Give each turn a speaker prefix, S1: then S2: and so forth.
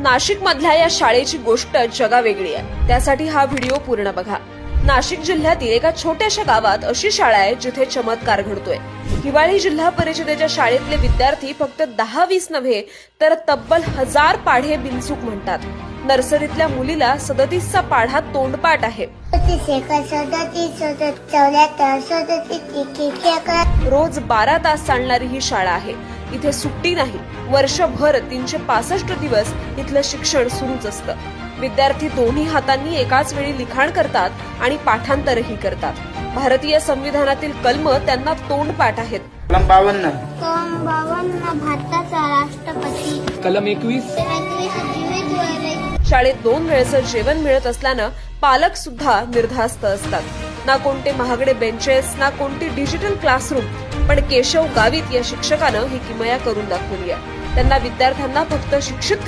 S1: नाशिक मधल्या या शाळेची गोष्ट जगावेगळी आहे। त्यासाठी हा व्हिडिओ पूर्ण बघा। नाशिक जिल्ह्यातील एका छोट्याशा गावात अशी शाळा आहे जिथे चमत्कार घडतोय। हिवाळी जिल्हा परिषदेच्या शाळेतले विद्यार्थी फक्त 10-20 नव्हे तर तब्बल 1000 पाढे बिनचूक म्हणतात। नर्सरीतल्या मुलीला 37चा पाढा तोंडपाठ आहे। रोज 12 तास चालणारी ही शाळा आहे। इथे सुट्टी नाही। वर्षभर 365 दिवस इथलं शिक्षण सुरूच असतं। विद्यार्थी दोन्ही हातांनी एकाच वेळी लिखाण करतात आणि पाठांतरही करतात। भारतीय संविधानातील कलम त्यांना तोंडपाठ आहेत।
S2: कलम 52
S3: भारताचा राष्ट्रपती।
S2: कलम 21
S1: शाळेत 2 वेळचं जेवण मिळत असल्यानं पालक सुद्धा निर्धास्त असतात। ना कोणते महागडे बेंचेस, ना कोणती डिजिटल क्लासरूम, पण केशव गावित या शिक्षकानं ही किमया करून दाखवली आहे। त्यांना विद्यार्थ्यांना फक्त शिक्षित